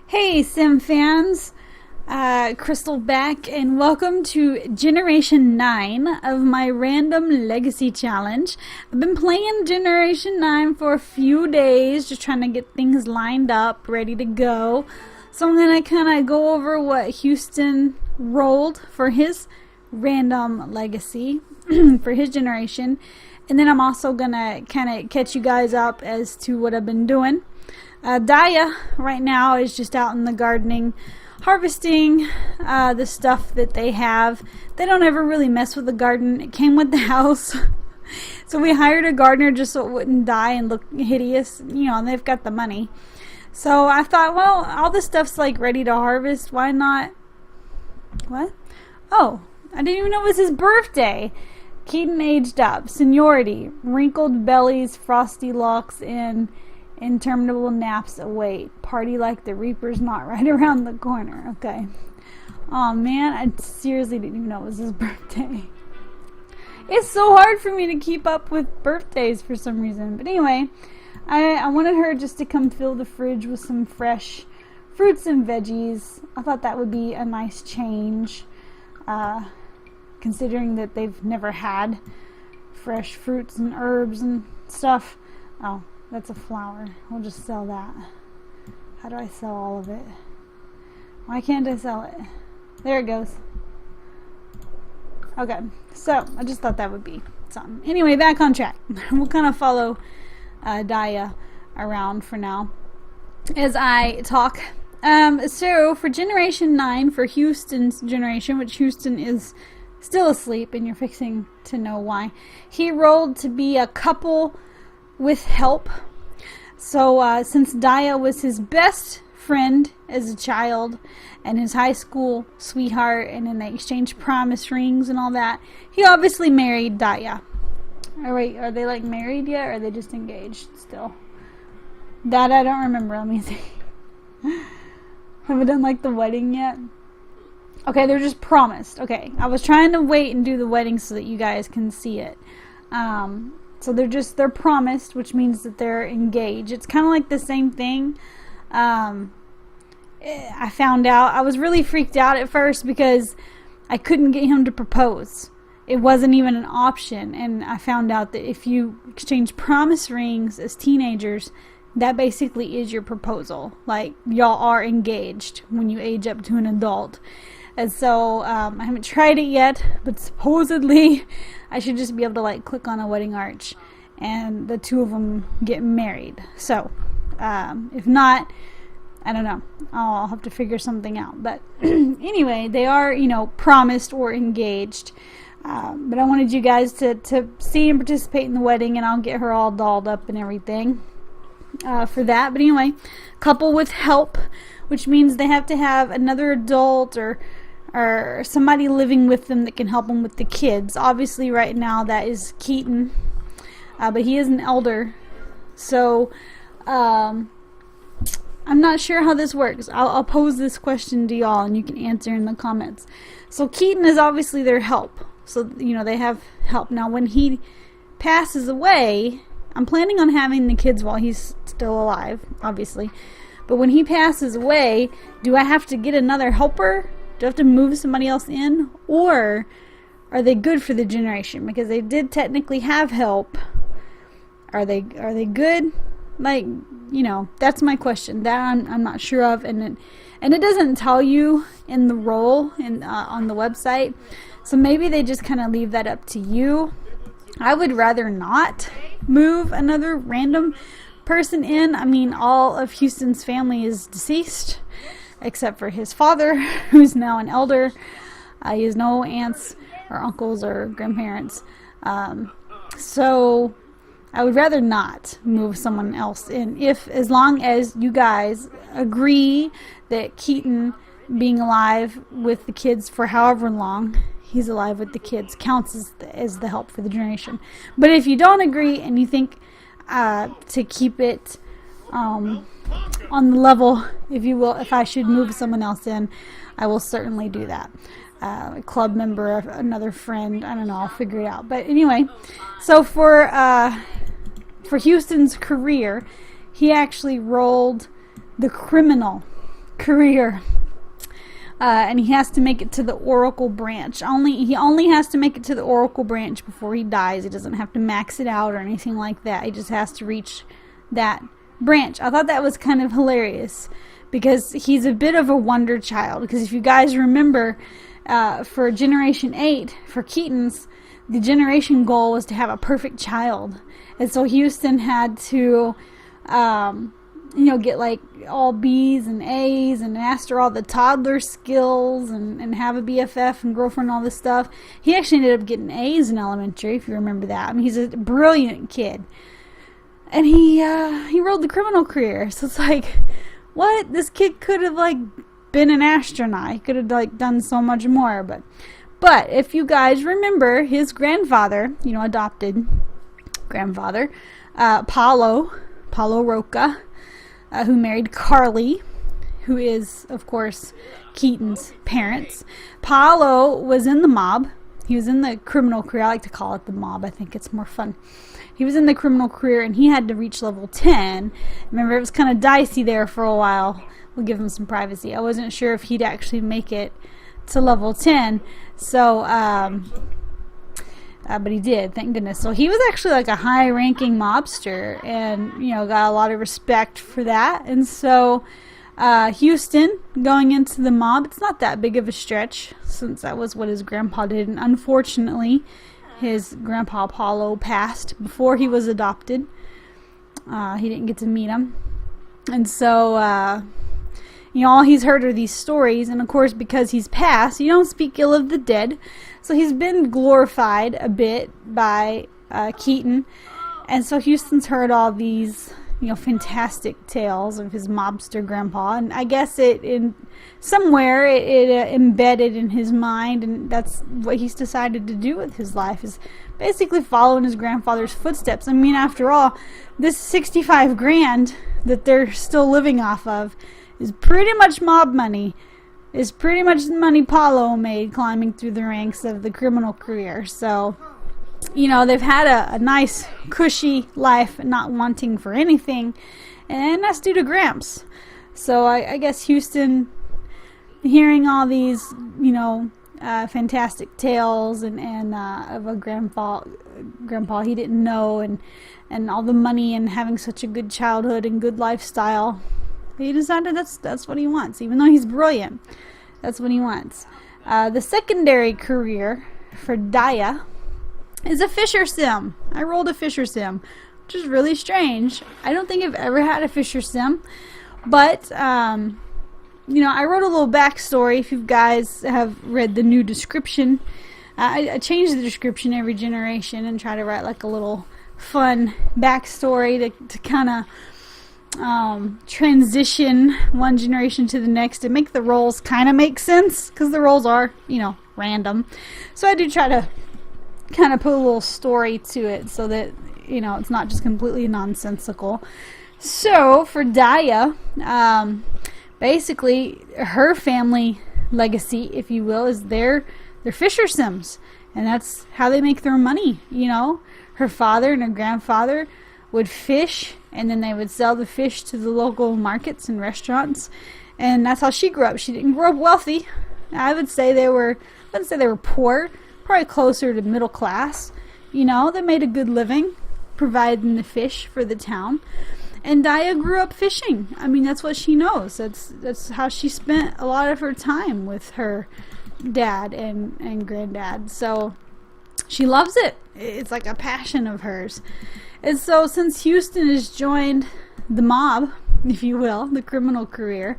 Hey Sim fans, Crystal back and welcome to Generation 9 of my Random Legacy Challenge. I've been playing Generation 9 for a few days, just trying to get things lined up, ready to go. So I'm going to kind of go over what Houston rolled for his Random Legacy for his generation. And then I'm also going to kind of catch you guys up as to what I've been doing. Daya right now is just out in the gardening harvesting the stuff that they have. They don't ever really mess with the garden. It came with the house. So we hired a gardener just so it wouldn't die and look hideous. You know, and they've got the money. So I thought, well, all this stuff's like ready to harvest. Why not? What? Oh, I didn't even know it was his birthday. Keaton aged up. Seniority. Wrinkled bellies, frosty locks, and interminable naps await. Party like the Reaper's not right around the corner. Okay. Oh man, I seriously didn't even know it was his birthday. It's so hard for me to keep up with birthdays for some reason. But anyway, I wanted her just to come fill the fridge with some fresh fruits and veggies. I thought that would be a nice change, considering that they've never had fresh fruits and herbs and stuff. Oh, that's a flower. We'll just sell that. How do I sell all of it? Why can't I sell it? There it goes. Okay, so I just thought that would be something. Anyway, back on track. We'll kind of follow Daya around for now as I talk. So for Generation 9, for Houston's generation, which Houston is still asleep, and you're fixing to know why, he rolled to be a couple with help. So since Daya was his best friend as a child and his high school sweetheart, and then they exchanged promise rings and all that, he obviously married Daya. Alright, are they like married yet, or are they just engaged still? That I don't remember. Let me see. Have we done like the wedding yet? Okay, they're just promised. Okay, I was trying to wait and do the wedding so that you guys can see it. So they're promised, which means that they're engaged. It's kind of like the same thing. I found out, I was really freaked out at first because I couldn't get him to propose. It wasn't even an option. And I found out that if you exchange promise rings as teenagers, that basically is your proposal. Like, y'all are engaged when you age up to an adult. And so I haven't tried it yet, but supposedly I should just be able to like click on a wedding arch and the two of them get married. So if not, I don't know. I'll have to figure something out. But anyway, they are, promised or engaged. But I wanted you guys to see and participate in the wedding, and I'll get her all dolled up and everything for that. But anyway, couple with help, which means they have to have another adult or somebody living with them that can help them with the kids. Obviously right now that is Keaton, but he is an elder, so I'm not sure how this works. I'll pose this question to y'all and you can answer in the comments. So Keaton is obviously their help, so they have help. Now when he passes away, I'm planning on having the kids while he's still alive, obviously. But when he passes away, do I have to get another helper? Do I have to move somebody else in? Or are they good for the generation? Because they did technically have help. Are they good? Like, that's my question. That I'm not sure of. And it doesn't tell you in the role on the website. So maybe they just kind of leave that up to you. I would rather not move another random person in. I mean, all of Houston's family is deceased except for his father, who's now an elder. He has no aunts or uncles or grandparents, so I would rather not move someone else in, as long as you guys agree that Keaton being alive with the kids for however long he's alive with the kids counts as the help for the generation. But if you don't agree and you think to keep it on the level, if you will, if I should move someone else in, I will certainly do that. A club member, another friend, I don't know, I'll figure it out. But anyway, so for Houston's career, he actually rolled the criminal career. And he has to make it to the Oracle branch. He only has to make it to the Oracle branch before he dies. He doesn't have to max it out or anything like that. He just has to reach that branch. I thought that was kind of hilarious because he's a bit of a wonder child. Because if you guys remember, for Generation 8, for Keaton's, the generation goal was to have a perfect child. And so Houston had to get like all B's and A's and master all the toddler skills and have a BFF and girlfriend and all this stuff. He actually ended up getting A's in elementary, if you remember that. I mean, he's a brilliant kid. And he rode the criminal career. So it's like, what? This kid could have like been an astronaut. He could have like done so much more. But if you guys remember, his grandfather, adopted grandfather, Paolo Rocca, who married Carly, who is, of course, Keaton's parents. Paolo was in the mob. He was in the criminal career. I like to call it the mob. I think it's more fun. He was in the criminal career, and he had to reach level 10. Remember, it was kind of dicey there for a while. We'll give him some privacy. I wasn't sure if he'd actually make it to level 10. So, but he did, thank goodness. So he was actually like a high-ranking mobster, and got a lot of respect for that. And so Houston going into the mob, it's not that big of a stretch since that was what his grandpa did. And unfortunately, his grandpa Paulo passed before he was adopted. He didn't get to meet him, and so all he's heard are these stories. And of course, because he's passed, you don't speak ill of the dead. So he's been glorified a bit by Keaton. And so Houston's heard all these, fantastic tales of his mobster grandpa. And I guess it embedded in his mind. And that's what he's decided to do with his life, is basically following his grandfather's footsteps. I mean, after all, this 65 grand that they're still living off of is pretty much mob money. Is pretty much the money Paolo made climbing through the ranks of the criminal career. So, they've had a nice, cushy life, not wanting for anything. And that's due to Gramps. So I guess Houston, hearing all these, fantastic tales and of a grandpa he didn't know, and all the money and having such a good childhood and good lifestyle, he decided that's what he wants, even though he's brilliant. That's what he wants. The secondary career for Daya is a Fisher sim. I rolled a Fisher sim, which is really strange. I don't think I've ever had a Fisher sim, but I wrote a little backstory. If you guys have read the new description, I change the description every generation and try to write like a little fun backstory to kind of transition one generation to the next and make the roles kind of make sense, because the roles are, random. So I do try to kind of put a little story to it so that, it's not just completely nonsensical. So for Daya, basically her family legacy, if you will, is they're Fisher Sims, and that's how they make their money. Her father and her grandfather would fish, and then they would sell the fish to the local markets and restaurants, and that's how she grew up. She didn't grow up wealthy. I wouldn't say they were poor, probably closer to middle class. They made a good living providing the fish for the town. And Daya grew up fishing. I mean, that's what she knows. That's how she spent a lot of her time with her dad and granddad. So she loves it. It's like a passion of hers. And so since Houston has joined the mob, if you will, the criminal career,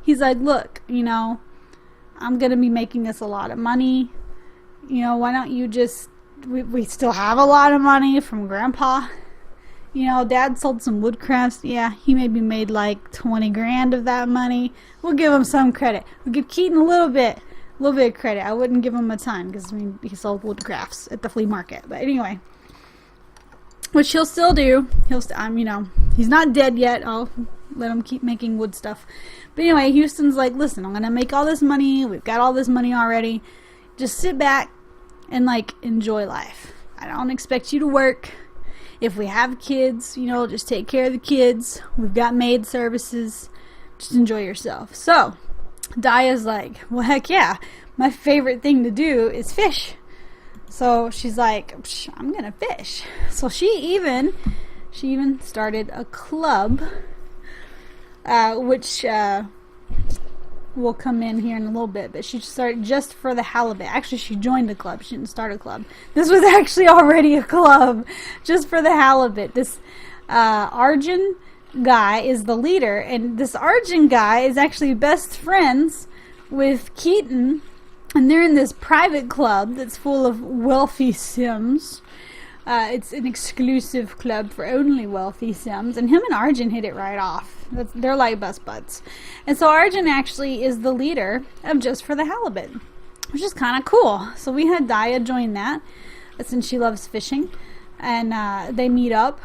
he's like, look, I'm going to be making us a lot of money. Why don't you just, we still have a lot of money from Grandpa. Dad sold some woodcrafts. Yeah, he maybe made like 20 grand of that money. We'll give him some credit. We'll give Keaton a little bit of credit. I wouldn't give him a ton because, he sold woodcrafts at the flea market. But anyway, which he'll still do. He's not dead yet. I'll let him keep making wood stuff. But anyway, Houston's like, listen, I'm going to make all this money. We've got all this money already. Just sit back and, enjoy life. I don't expect you to work. If we have kids, just take care of the kids. We've got maid services. just enjoy yourself. So Daya's like, well, heck yeah, my favorite thing to do is fish. So she's like, I'm gonna fish. So she even started a club, which will come in here in a little bit, but she started just for the halibut. Actually, she joined a club. She didn't start a club. This was actually already a club just for the halibut. This Arjun guy is the leader, and this Arjun guy is actually best friends with Keaton, and they're in this private club that's full of wealthy Sims. It's an exclusive club for only wealthy Sims, and him and Arjun hit it right off. They're like best buds. And so Arjun actually is the leader of Just for the Halibut, which is kind of cool. So we had Daya join that, since she loves fishing, and they meet up.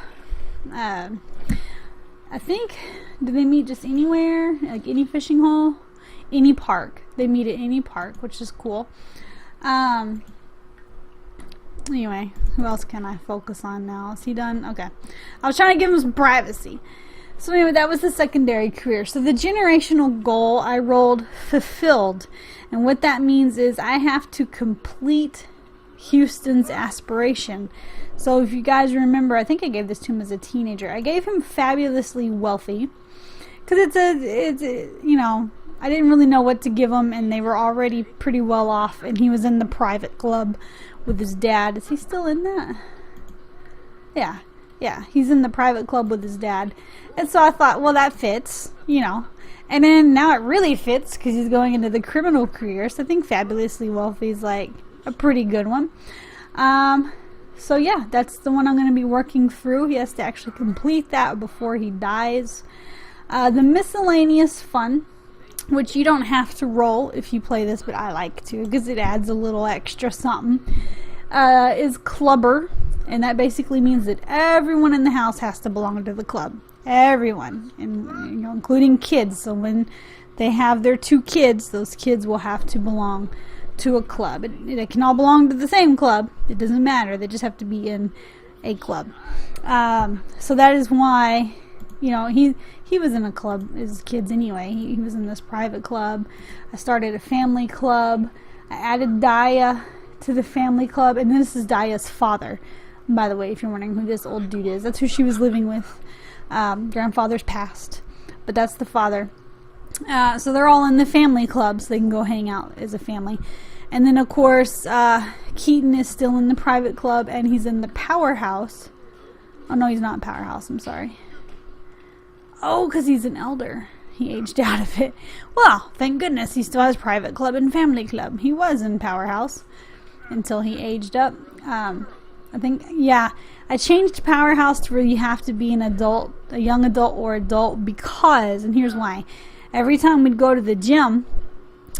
I think, do they meet just anywhere? Like any fishing hole? Any park. They meet at any park, which is cool. Anyway, who else can I focus on now? Is he done? Okay. I was trying to give him some privacy. So anyway, that was the secondary career. So the generational goal I rolled fulfilled. And what that means is I have to complete Houston's aspiration. So if you guys remember, I think I gave this to him as a teenager. I gave him fabulously wealthy. Because it's you know, I didn't really know what to give him, and they were already pretty well off, and he was in the private club with his dad. Is he still in that? Yeah, he's in the private club with his dad. And so I thought, well, that fits, you know. And then now it really fits because he's going into the criminal career. So I think fabulously wealthy is like a pretty good one. So yeah, that's the one I'm going to be working through. He has to actually complete that before he dies. The miscellaneous fun, which you don't have to roll if you play this, but I like to because it adds a little extra something, is clubber. And that basically means that everyone in the house has to belong to the club. Everyone, and you know, including kids. So when they have their 2 kids, those kids will have to belong to a club. They can all belong to the same club. It doesn't matter. They just have to be in a club. So that is why, you know, he was in a club as kids anyway. He was in this private club. I started a family club. I added Daya to the family club, and this is Daya's father. By the way, if you're wondering who this old dude is, that's who she was living with. Grandfather's passed, but that's the father. So they're all in the family club, so they can go hang out as a family. And then, of course, Keaton is still in the private club, and he's in the powerhouse. Oh, no, he's not in powerhouse. I'm sorry. Oh, because he's an elder. He aged out of it. Well, thank goodness he still has private club and family club. He was in powerhouse until he aged up. I think, yeah, I changed Powerhouse to where you have to be an adult, a young adult or adult, because, and here's why, every time we'd go to the gym,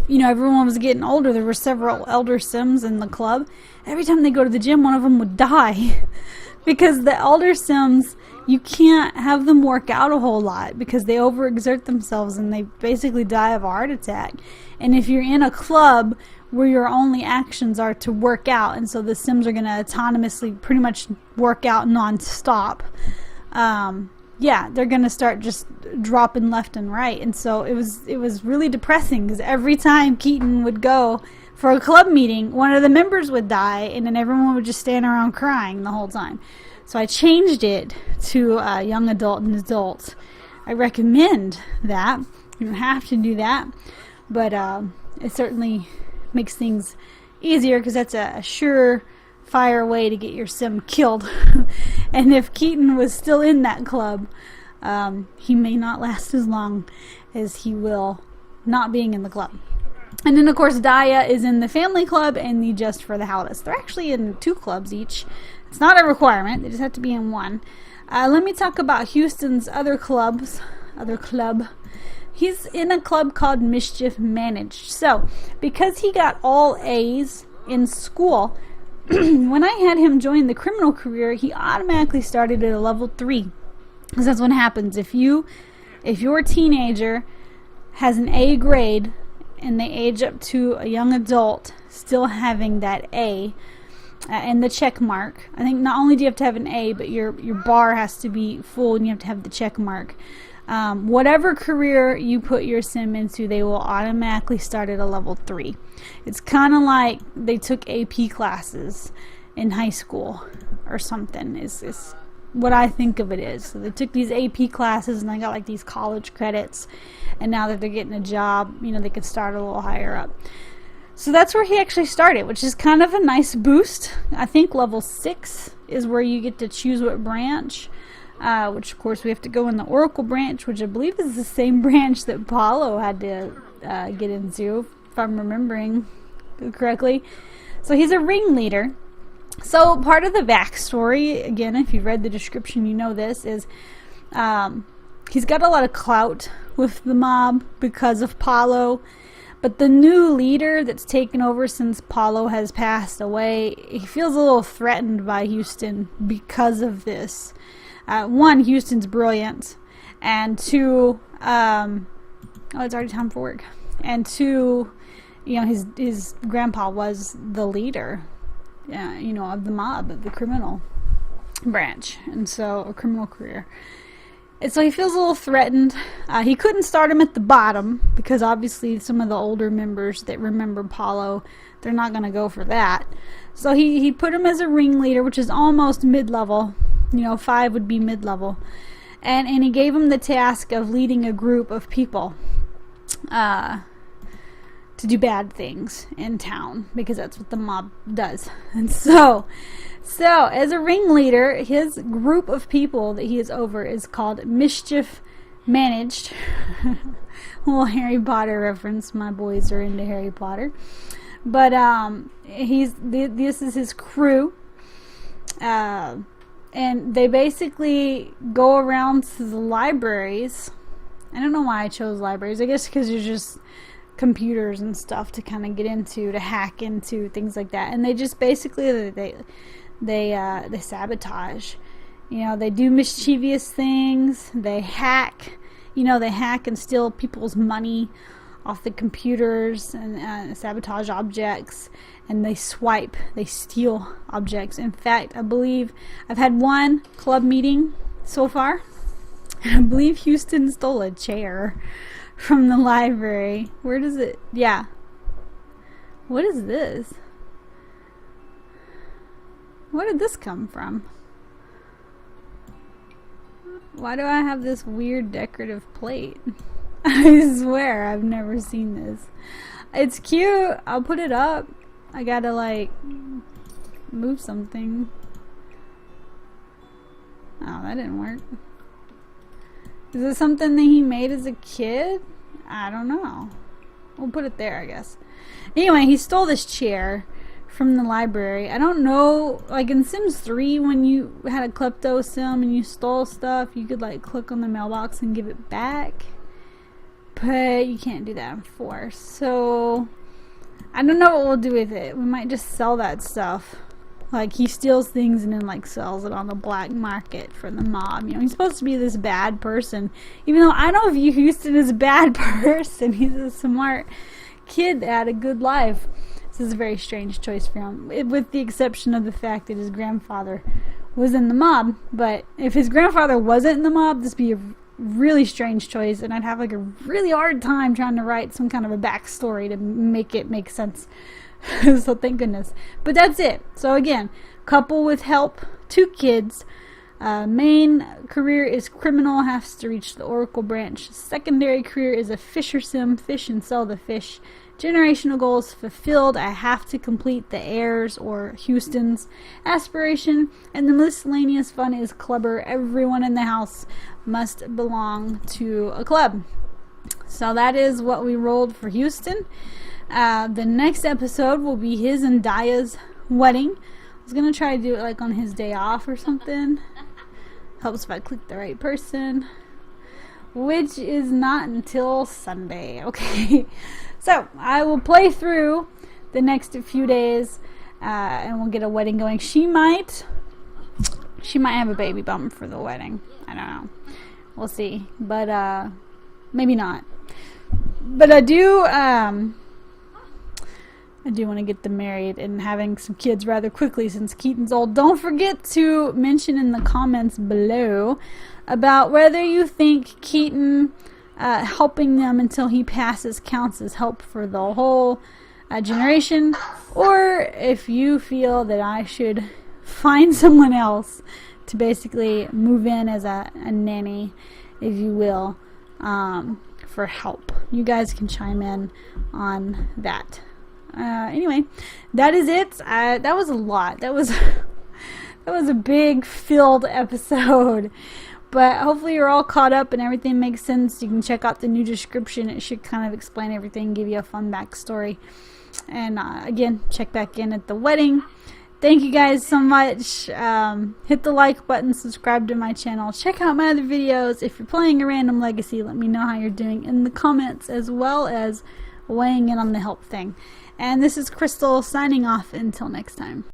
you know, everyone was getting older. There were several elder Sims in the club. Every time they go to the gym, one of them would die because the elder Sims, you can't have them work out a whole lot because they overexert themselves and they basically die of a heart attack. And if you're in a club where your only actions are to work out, and so the Sims are going to autonomously pretty much work out non-stop, yeah, they're going to start just dropping left and right. And so it was really depressing because every time Keaton would go for a club meeting, one of the members would die, and then everyone would just stand around crying the whole time. So I changed it to young adult and adult. I recommend that. You don't have to do that, but it certainly makes things easier because that's a surefire way to get your Sim killed. And if Keaton was still in that club, he may not last as long as he will not being in the club. And then, of course, Daya is in the family club and the Just for the Halibut. They're actually in 2 clubs each. It's not a requirement. They just have to be in one. Let me talk about Houston's other club. He's in a club called Mischief Managed. So, because he got all A's in school, when I had him join the criminal career, he automatically started at a level 3. Because that's what happens. If your teenager has an A grade and they age up to a young adult still having that A, and the check mark. I think not only do you have to have an A, but your bar has to be full and you have to have the check mark. Whatever career you put your sim into, they will automatically start at a level 3. It's kind of like they took AP classes in high school or something, is what I think of it is. So they took these AP classes and they got like these college credits, and now that they're getting a job, you know, they could start a little higher up. So that's where he actually started, which is kind of a nice boost. I think level 6 is where you get to choose what branch, which of course we have to go in the Oracle branch, which I believe is the same branch that Paolo had to get into, if I'm remembering correctly. So he's a ringleader. So part of the backstory, again, if you've read the description, you know this, is he's got a lot of clout with the mob because of Paolo. But the new leader that's taken over since Paolo has passed away, he feels a little threatened by Houston because of this. One, Houston's brilliant. And two, it's already time for work. And two, you know, his grandpa was the leader, you know, of the mob, of the criminal branch. And so, a criminal career. And so he feels a little threatened. He couldn't start him at the bottom because obviously some of the older members that remember Paolo, they're not going to go for that. So he put him as a ringleader, which is almost mid-level. You know, 5 would be mid-level. And he gave him the task of leading a group of people to do bad things in town, because that's what the mob does. And so as a ringleader, his group of people that he is over is called Mischief Managed. Little Harry Potter reference. My boys are into Harry Potter. But this is his crew. And they basically go around to the libraries. I don't know why I chose libraries. I guess because there's just computers and stuff to kind of get into, to hack into, things like that. And they just basically they sabotage. You know, they do mischievous things. They hack. You know, they hack and steal people's money off the computers and sabotage objects. And they swipe. They steal objects. In fact, I believe I've had one club meeting so far. I believe Houston stole a chair from the library. Where does it? Yeah. What is this? Where did this come from? Why do I have this weird decorative plate? I swear I've never seen this. It's cute. I'll put it up. I gotta like move something. Oh, that didn't work. Is it something that he made as a kid? I don't know. We'll put it there, I guess. Anyway, he stole this chair from the library. I don't know, like in Sims 3, when you had a klepto sim and you stole stuff, you could like click on the mailbox and give it back. But you can't do that in 4. So I don't know what we'll do with it. We might just sell that stuff. Like, he steals things and then, like, sells it on the black market for the mob. You know, he's supposed to be this bad person. Even though I don't view Houston as a bad person. He's a smart kid that had a good life. This is a very strange choice for him. With the exception of the fact that his grandfather was in the mob. But if his grandfather wasn't in the mob, this would be a really strange choice. And I'd have, like, a really hard time trying to write some kind of a backstory to make it make sense. So thank goodness. But that's it. So again, couple with help, 2 kids. Main career is criminal, has to reach the Oracle branch. Secondary career is a fisher sim, fish and sell the fish. Generational goals fulfilled. I have to complete the heirs or Houston's aspiration. And the miscellaneous fun is clubber. Everyone in the house must belong to a club. So that is what we rolled for Houston. The next episode will be his and Daya's wedding. I was going to try to do it like on his day off or something. Helps if I click the right person. Which is not until Sunday. Okay. So, I will play through the next few days. And we'll get a wedding going. She might have a baby bump for the wedding. I don't know. We'll see. But, maybe not. But I do, I do want to get them married and having some kids rather quickly since Keaton's old. Don't forget to mention in the comments below about whether you think Keaton helping them until he passes counts as help for the whole generation, or if you feel that I should find someone else to basically move in as a nanny, if you will, for help. You guys can chime in on that. Anyway, that is it. That was a lot. That was a big filled episode. But hopefully you're all caught up and everything makes sense. You can check out the new description. It should kind of explain everything, give you a fun backstory. And again, check back in at the wedding. Thank you guys so much. Hit the like button, subscribe to my channel, check out my other videos. If you're playing a random legacy, let me know how you're doing in the comments, as well as weighing in on the help thing. And this is Crystal signing off until next time.